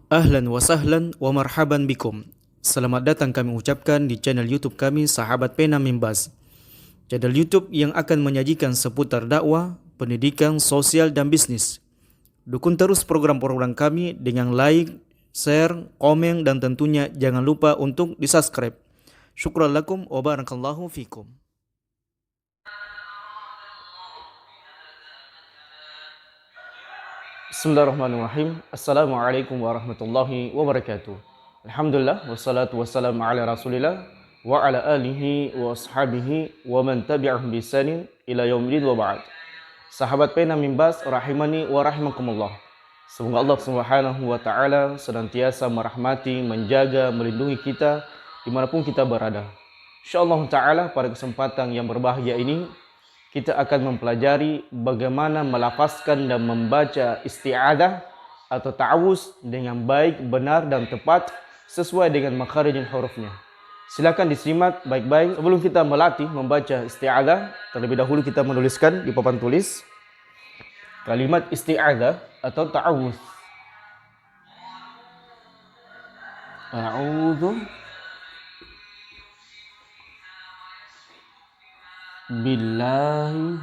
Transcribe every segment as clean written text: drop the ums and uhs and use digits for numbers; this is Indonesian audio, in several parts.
Ahlan wa sahlan wa marhaban bikum. Selamat datang kami ucapkan di channel YouTube kami Sahabat Pena Mimbas. Channel YouTube yang akan menyajikan seputar dakwah, pendidikan, sosial dan bisnis. Dukung terus program-program kami dengan like, share, komen dan tentunya jangan lupa untuk di-subscribe. Syukran lakum wa barakallahu fikum. Bismillahirrahmanirrahim. Assalamualaikum warahmatullahi wabarakatuh. Alhamdulillah wassalatu wassalamu ala Rasulillah wa ala alihi wa ashabihi wa man tabi'ahum bi ihsanin ila yaumil wa ba'd. Sahabat Pena Mimbas rahimani wa rahimakumullah. Semoga Allah Subhanahu wa taala senantiasa merahmati, menjaga, melindungi kita dimanapun kita berada. Insyaallah taala pada kesempatan yang berbahagia ini kita akan mempelajari bagaimana melafazkan dan membaca isti'adzah atau ta'awuz dengan baik, benar dan tepat sesuai dengan makharijul hurufnya. Silakan disimak baik-baik. Sebelum kita melatih membaca isti'adzah, terlebih dahulu kita menuliskan di papan tulis kalimat isti'adzah atau ta'awuz. A'udzu billahi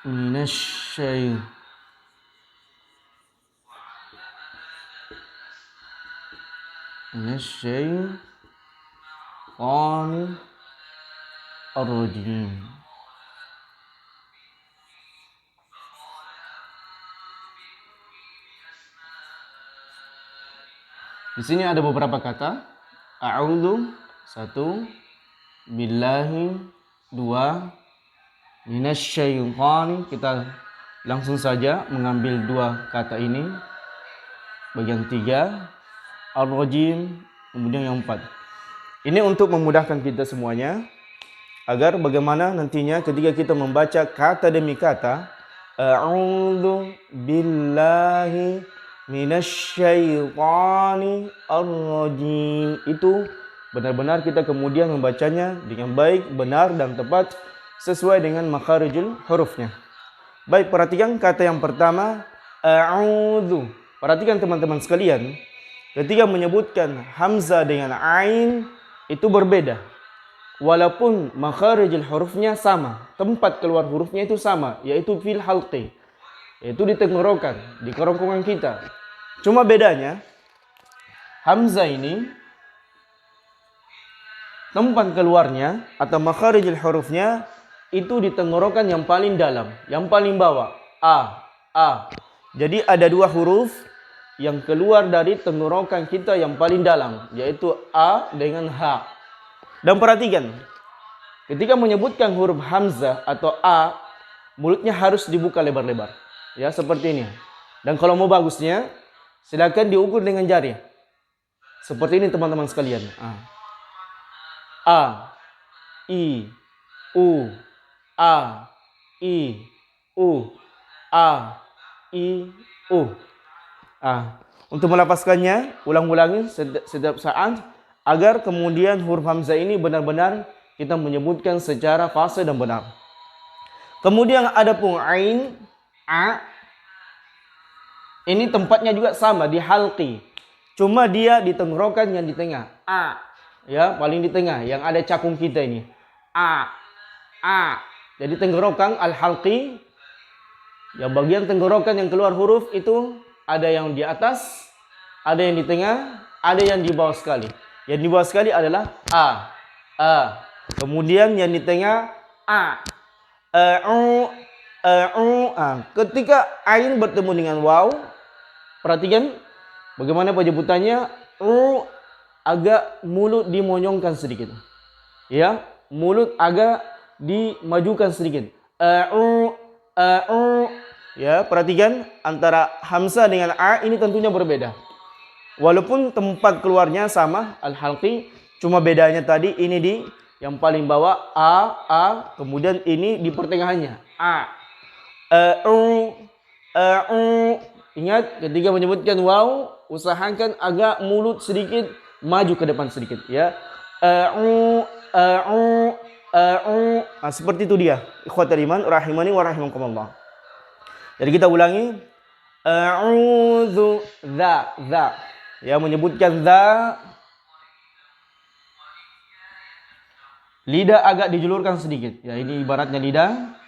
minasyaitonir rajim. Di sini ada beberapa kata. A'udzu, satu. Billahi, dua. Minasyaitonir, kita langsung saja mengambil dua kata ini. Bagian tiga. Ar-rajim, kemudian yang empat. Ini untuk memudahkan kita semuanya, agar bagaimana nantinya ketika kita membaca kata demi kata, A'udzu billahi minasyaitonir rajim, itu benar-benar kita kemudian membacanya dengan baik, benar dan tepat sesuai dengan makharijul hurufnya. Baik, perhatikan kata yang pertama, a'udzu. Perhatikan teman-teman sekalian, ketika menyebutkan hamzah dengan ain itu berbeda. Walaupun makharijul hurufnya sama, tempat keluar hurufnya itu sama, yaitu fil halqi, yaitu di tenggorokan, di kerongkongan kita. Cuma bedanya, hamzah ini tempat keluarnya atau makharijul hurufnya itu di tenggorokan yang paling dalam, yang paling bawah. A. Jadi ada dua huruf yang keluar dari tenggorokan kita yang paling dalam, yaitu A dengan H. Dan perhatikan, ketika menyebutkan huruf hamzah atau A, mulutnya harus dibuka lebar-lebar. Ya, seperti ini. Dan kalau mau bagusnya, silakan diukur dengan jari. Seperti ini teman-teman sekalian. A, I, U, A, I, U, A, I, U. Untuk melafazkannya, ulang-ulangi setiap saat agar kemudian huruf hamzah ini benar-benar kita menyebutkan secara fasih dan benar. Kemudian ada pun ain, A. Ini tempatnya juga sama di halqi. Cuma dia di tenggorokan yang di tengah. A. Ya, paling di tengah yang ada cakung kita ini. A. Jadi tenggorokan al-halqi, yang bagian tenggorokan yang keluar huruf itu ada yang di atas, ada yang di tengah, ada yang di bawah sekali. Yang di bawah sekali adalah A. Kemudian yang di tengah A. Ketika ain bertemu dengan waw, perhatikan bagaimana penyebutannya. Agak mulut dimonyongkan sedikit. Ya, mulut agak dimajukan sedikit. Ya, perhatikan antara hamzah dengan A ini tentunya berbeda. Walaupun tempat keluarnya sama, al-halqi, cuma bedanya tadi ini di yang paling bawah A, kemudian ini di pertengahannya A. Ingat ketika menyebutkan waw, usahakan agak mulut sedikit maju ke depan sedikit, ya. Nah, seperti itu dia. Ikhwatal iman rahimani wa rahimakumullah. Jadi kita ulangi. A'udzu za. Ya, menyebutkan za. Lidah agak dijulurkan sedikit. Ya, ini ibaratnya lidah.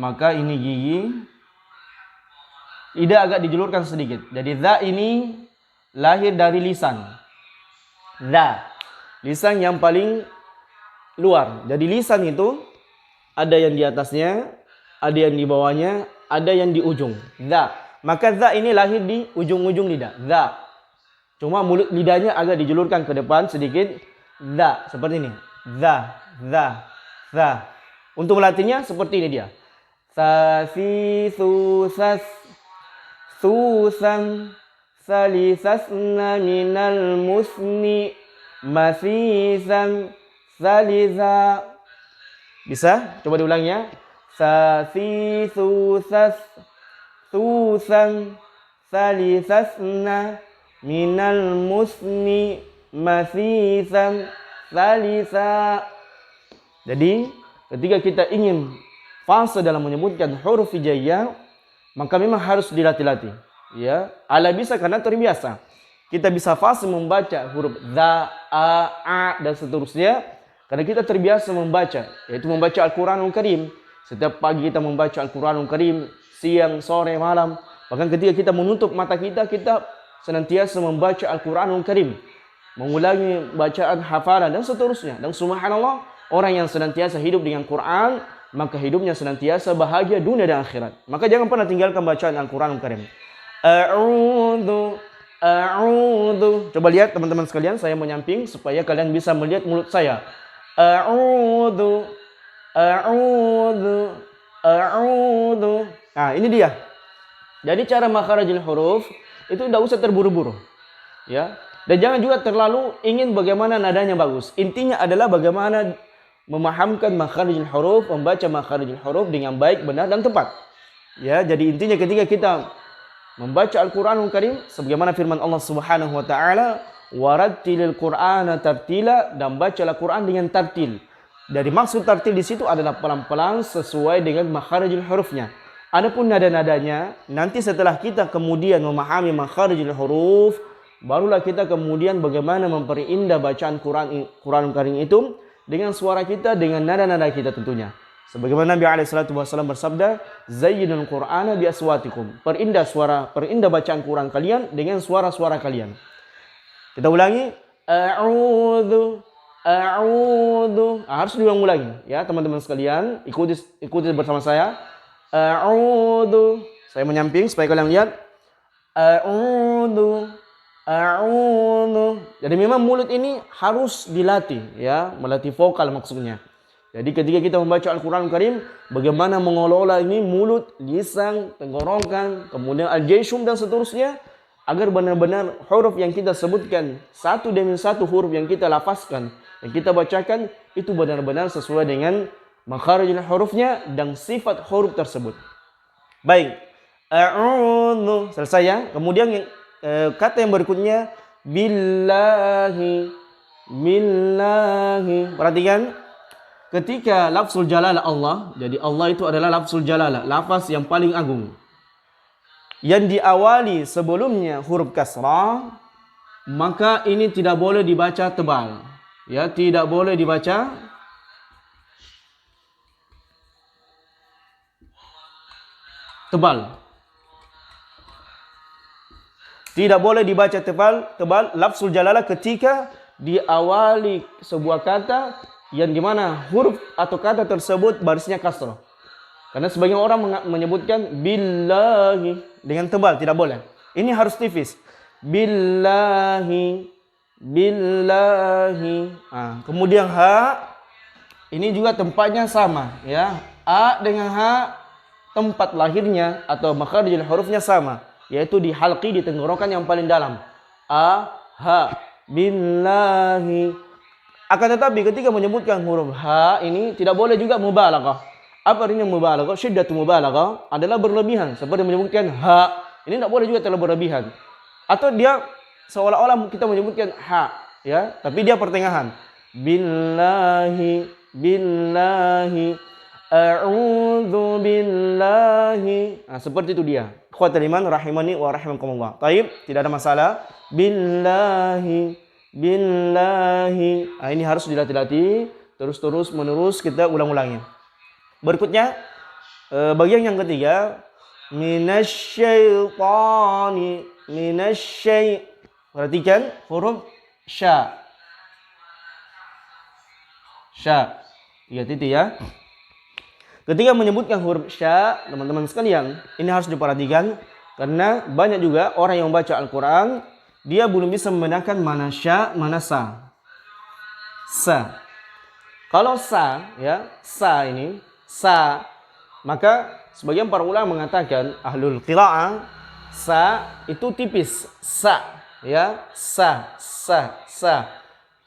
Maka ini gigi. Lidah agak dijulurkan sedikit. Jadi za ini lahir dari lisan. Za. Lisan yang paling luar. Jadi lisan itu ada yang di atasnya, ada yang di bawahnya, ada yang di ujung. Za. Maka za ini lahir di ujung-ujung lidah. Za. Cuma mulut lidahnya agak dijulurkan ke depan sedikit. Za. Seperti ini. Za. Za. Untuk melatihnya seperti ini dia. Sa, si, su, sas. Susan. Salisasna minal musni. Masisan. Saliza. Bisa? Coba diulangnya. Sa, si, su, sas. Susan. Salisasna minal musni. Masisan. Salisa. Jadi ketika kita ingin fase dalam menyebutkan huruf hijaiyah, maka memang harus dilatih-latih. Ya, ala bisa karena terbiasa. Kita bisa fase membaca huruf za, a, dan seterusnya karena kita terbiasa membaca, yaitu membaca Al-Quranul Karim. Setiap pagi kita membaca Al-Quranul Karim, siang, sore, malam. Bahkan ketika kita menutup mata kita senantiasa membaca Al-Quranul Karim, mengulangi bacaan hafalan dan seterusnya. Dan subhanallah, orang yang senantiasa hidup dengan Quran, maka hidupnya senantiasa bahagia dunia dan akhirat. Maka jangan pernah tinggalkan bacaan Al-Quranul Karim. A'udzu. Coba lihat teman-teman sekalian, saya menyamping supaya kalian bisa melihat mulut saya. A'udzu. Nah, ini dia. Jadi cara makharijul huruf itu tidak usah terburu-buru. Ya. Dan jangan juga terlalu ingin bagaimana nadanya bagus. Intinya adalah bagaimana memahamkan makharijul huruf, membaca makharijul huruf dengan baik, benar, dan tepat. Ya, jadi intinya ketika kita membaca Al-Quranul Karim, sebagaimana firman Allah Subhanahu wa Ta'ala, warattilil Qur'ana tartila, dan bacalah Quran dengan tartil. Dari maksud tartil di situ adalah pelan-pelan sesuai dengan makharijul hurufnya. Adapun nada-nadanya, nanti setelah kita kemudian memahami makharijul huruf, barulah kita kemudian bagaimana memperindah bacaan Quranul Karim itu dengan suara kita, dengan nada-nada kita tentunya. Sebagaimana Nabi SAW bersabda, zayyinul Qur'ana bi aswatikum. Perindah bacaan Quran kalian dengan suara-suara kalian. Kita ulangi. A'udzu. Harus diulang-ulangi ya teman-teman sekalian. Ikuti bersama saya. A'udzu. Saya menyamping supaya kalian lihat. A'udzu. Jadi memang mulut ini harus dilatih ya, melatih vokal maksudnya. Jadi ketika kita membaca Al-Quran Karim, bagaimana mengelola ini mulut, lisan, tenggorokan, kemudian al-jayshum dan seterusnya, agar benar-benar huruf yang kita sebutkan satu demi satu huruf yang kita lafazkan, yang kita bacakan itu benar-benar sesuai dengan makharijul hurufnya dan sifat huruf tersebut. Baik, a'udzu selesai ya. Kemudian kata yang berikutnya billahi. Perhatikan. Ketika lafzul jalalah Allah, jadi Allah itu adalah lafzul jalalah, lafaz yang paling agung. Yang diawali sebelumnya huruf kasrah, maka ini tidak boleh dibaca tebal. Ya, tidak boleh dibaca tebal. Tidak boleh dibaca tebal lafzul jalalah ketika diawali sebuah kata yang dimana huruf atau kata tersebut barisnya kasrah. Karena sebagian orang menyebutkan billahi dengan tebal, tidak boleh. Ini harus tipis. Billahi. Kemudian ha, ini juga tempatnya sama ya. A dengan ha tempat lahirnya atau makharijul hurufnya sama, yaitu di halqi, di tenggorokan yang paling dalam. A, ha, billahi. Akan tetapi ketika menyebutkan huruf ha ini tidak boleh juga mubalaghah. Apa artinya mubalaghah? Syiddatu mubalaghah adalah berlebihan. Seperti menyebutkan ha, ini tidak boleh juga terlalu berlebihan. Atau dia seolah-olah kita menyebutkan ha, ya, tapi dia pertengahan. Billahi. billahi, a'udzu billahi. Nah, seperti itu dia. Ikhwatal iman rahimani wa rahimakumullah. Taib, tidak ada masalah. Billahi, billahi. Nah, ini harus dilatih-latih terus menerus kita ulang-ulangnya. Berikutnya bagian yang ketiga, minasyaitani, perhatikan huruf sya. Sya. 3 titik ya. Ketika menyebutkan huruf sya, teman-teman sekalian, ini harus diperhatikan karena banyak juga orang yang membaca Al-Qur'an dia belum bisa membedakan mana sya, mana sa. Sa. Kalau sa, ya, sa ini, sa, maka sebagian para ulama mengatakan ahlul qiraah, sa itu tipis, sa, ya, sa.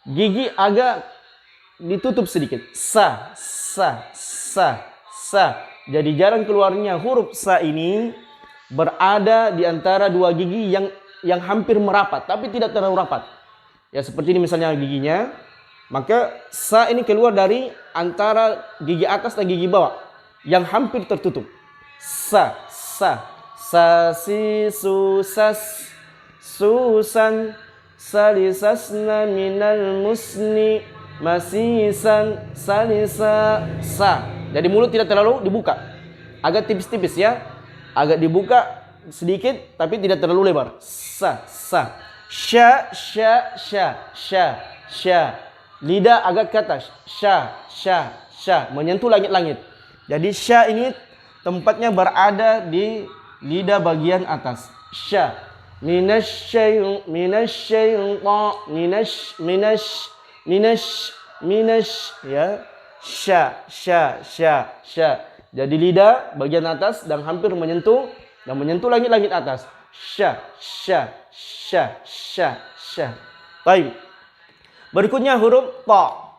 Gigi agak ditutup sedikit, sa. Jadi jarang keluarnya huruf sa ini berada di antara dua gigi yang hampir merapat, tapi tidak terlalu rapat. Ya seperti ini misalnya giginya. Maka sa ini keluar dari antara gigi atas dan gigi bawah yang hampir tertutup. Sa. Si susas susan salisasna minal musni masisan salisa sa. Jadi mulut tidak terlalu dibuka. Agak tipis-tipis ya. Agak dibuka sedikit tapi tidak terlalu lebar. Sa. Sya. Lidah agak ke atas. Sya. Menyentuh langit-langit. Jadi sya ini tempatnya berada di lidah bagian atas. Sya. Ya. Sya. Jadi lidah bagian atas dan hampir menyentuh langit-langit atas. Sya. Baik. Berikutnya huruf ta.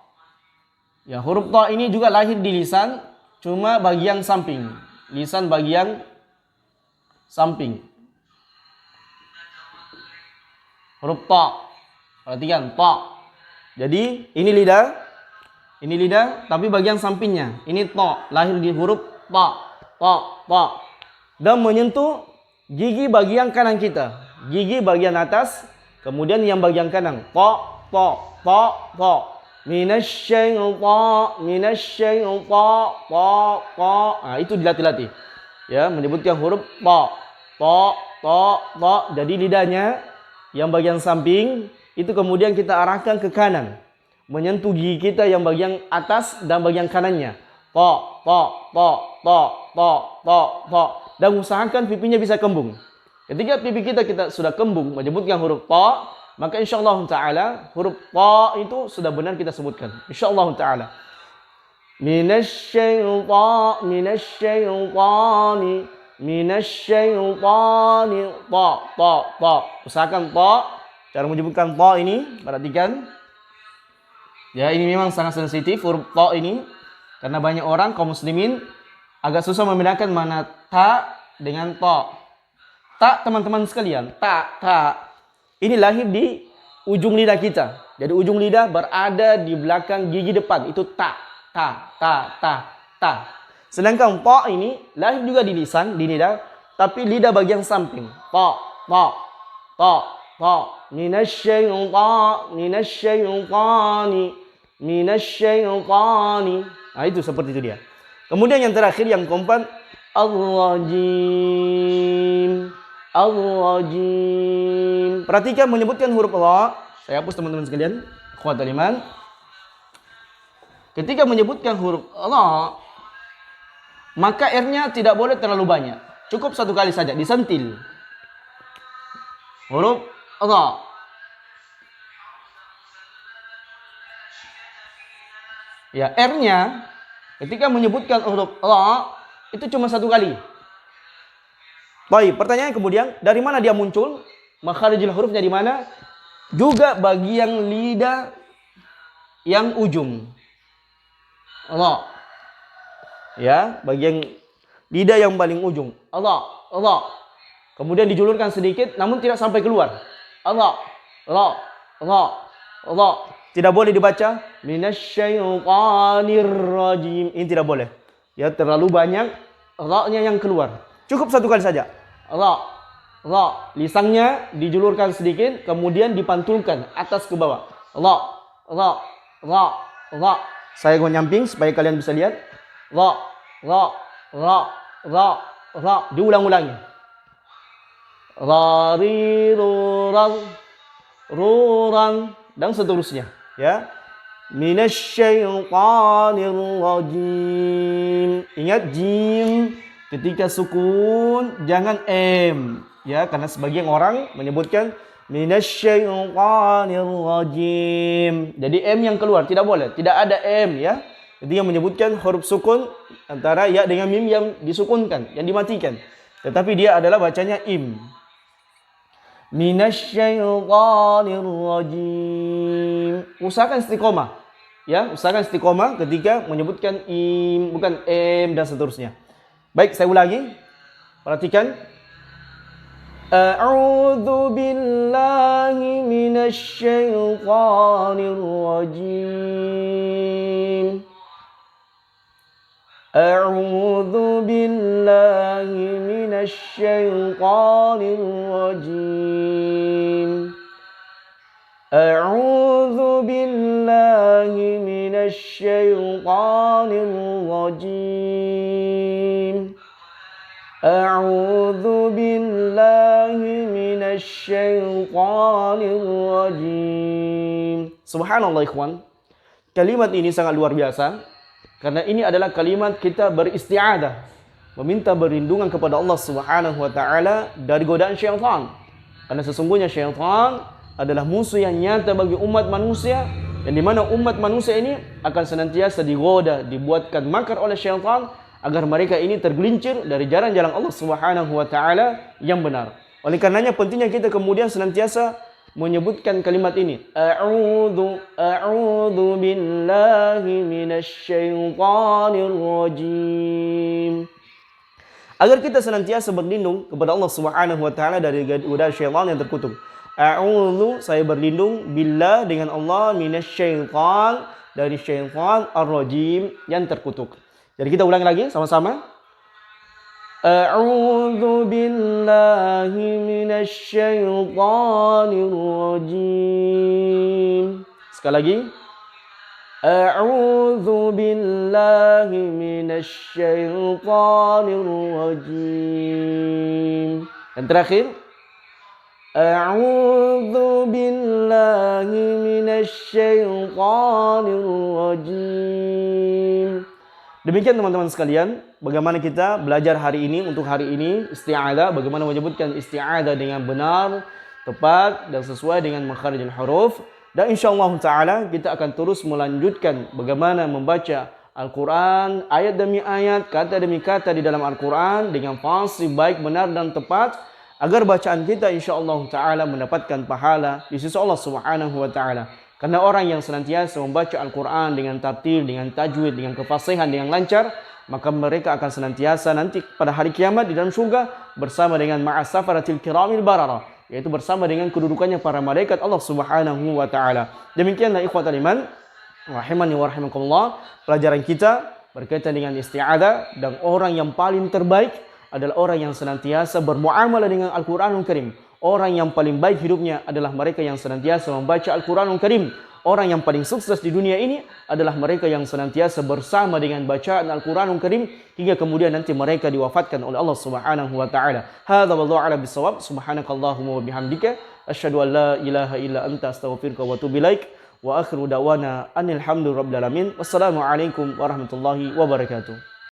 Ya, huruf ta ini juga lahir di lisan, cuma bagian samping. Lisan bagian samping. Huruf ta. Perhatikan, ta. Jadi ini lidah, tapi bagian sampingnya. Ini ta, lahir di huruf ta. Dan menyentuh gigi bagian kanan kita. Gigi bagian atas, kemudian yang bagian kanan. Ta. Nah, itu dilatih-latih. Ya, menyebutkan huruf ta. Jadi lidahnya yang bagian samping itu kemudian kita arahkan ke kanan. Menyentuh gigi kita yang bagian atas dan bagian kanannya. Ta. Dan usahakan pipinya bisa kembung. Ketika pipi kita sudah kembung menyebutkan huruf ta, maka insyaallah ta'ala huruf ta itu sudah benar kita sebutkan. Insyaallah ta'ala. Minasyaitani ta. Usahakan ta. Cara menyebutkan ta ini, perhatikan. Ya, ini memang sangat sensitif huruf ta ini. Karena banyak orang kaum muslimin agak susah membedakan mana ta dengan ta. Ta, teman-teman sekalian, ta. Ini lahir di ujung lidah kita. Jadi ujung lidah berada di belakang gigi depan. Itu ta. Sedangkan ta ini lahir juga di lisan, di lidah, tapi lidah bagian samping. Ta. Minasyai'ani. Nah, itu seperti itu dia. Kemudian yang terakhir yang keempat, ar-rajim. Perhatikan menyebutkan huruf ra. Saya hapus teman-teman sekalian. Ikhwatal iman. Ketika menyebutkan huruf ra, maka R-nya tidak boleh terlalu banyak. Cukup satu kali saja, disentil. Huruf ra. Ya, R-nya ketika menyebutkan huruf ra itu cuma satu kali. Baik, pertanyaan kemudian, dari mana dia muncul? Makharijul hurufnya di mana? Juga bagian lidah yang ujung. Allah. Ya, bagian lidah yang paling ujung. Allah. Kemudian dijulurkan sedikit namun tidak sampai keluar. Allah. Tidak boleh dibaca minasyaitonir rajim. Ini tidak boleh. Ya, terlalu banyak ra-nya yang keluar. Cukup satu kali saja. Ra. Lisannya dijulurkan sedikit, kemudian dipantulkan atas ke bawah. Ra. Saya mau nyamping supaya kalian bisa lihat. Ra. Diulang-ulangi. Rurang dan seterusnya. Ya. Minasyaitonir rajim. Ingat jim ketika sukun jangan m, ya, karena sebagian orang menyebutkan minasyaitonir rajim. Jadi m yang keluar tidak boleh, tidak ada m, ya. Ketika menyebutkan huruf sukun antara ya dengan mim yang disukunkan, yang dimatikan. Tetapi dia adalah bacanya im. Minasyaitonir rajim. Usahakan istiqomah. Ya, usahakan istiqomah ketika menyebutkan im, bukan m dan seterusnya. Baik, saya ulangi. Perhatikan. A'udzu billahi minasyaitonir rajim. A'udzu billahi minasyaitonir rajim. A'udzu billahi minasyaitonir rajim. A'udzu billahi minasyaitonir rajim. Subhanallah ikhwan. Kalimat ini sangat luar biasa karena ini adalah kalimat kita beristi'adah, meminta perlindungan kepada Allah Subhanahu wa taala dari godaan syaitan. Karena sesungguhnya syaitan adalah musuh yang nyata bagi umat manusia, yang dimana umat manusia ini akan senantiasa digoda, dibuatkan makar oleh syaitan agar mereka ini tergelincir dari jalan-jalan Allah Subhanahu wa taala yang benar. Oleh karenanya pentingnya kita kemudian senantiasa menyebutkan kalimat ini. A'udzu billahi minasyaitonir rajim. Agar kita senantiasa berlindung kepada Allah Subhanahu wa taala dari godaan syaitan yang terkutuk. A'udzu, saya berlindung, billah dengan Allah, minasyaiton, dari syaitan ar-rajim yang terkutuk. Jadi kita ulang lagi sama-sama. A'udzu billahi minasyaitonir rajim. Sekali lagi. A'udzu billahi minasyaitonir rajim. Dan terakhir. A'udzu billahi minasyaitonir rajim. Demikian teman-teman sekalian, bagaimana kita belajar hari ini untuk hari ini isti'adzah, bagaimana menyebutkan isti'adzah dengan benar, tepat dan sesuai dengan makharijul huruf. Dan insyaallah taala kita akan terus melanjutkan bagaimana membaca Al-Qur'an ayat demi ayat, kata demi kata di dalam Al-Qur'an dengan fasih baik, benar dan tepat, agar bacaan kita insyaallah taala mendapatkan pahala di sisi Allah Subhanahu wa taala. Karena orang yang senantiasa membaca Al-Quran dengan tartil, dengan tajwid, dengan kefasihan, dengan lancar, maka mereka akan senantiasa nanti pada hari kiamat di dalam surga bersama dengan ma'asafaratil kiramil barara, yaitu bersama dengan kedudukannya para malaikat Allah Subhanahu wa taala. Demikianlah ikhwatal iman, rahimani wa rahimakumullah, pelajaran kita berkaitan dengan isti'adzah, dan orang yang paling terbaik adalah orang yang senantiasa bermuamalah dengan Al-Quranul Karim. Orang yang paling baik hidupnya adalah mereka yang senantiasa membaca Al-Quranul Karim. Orang yang paling sukses di dunia ini adalah mereka yang senantiasa bersama dengan bacaan Al-Quranul Karim hingga kemudian nanti mereka diwafatkan oleh Allah Subhanahu wa taala. Hadza wallahu a'lam bissawab. Subhanakallahumma wa bihamdika asyhadu an la ilaha illa anta astaghfiruka wa atubu ilaik. Wa akhiru da'wana anil hamdulillahi rabbil alamin. Wassalamu alaikum warahmatullahi wabarakatuh.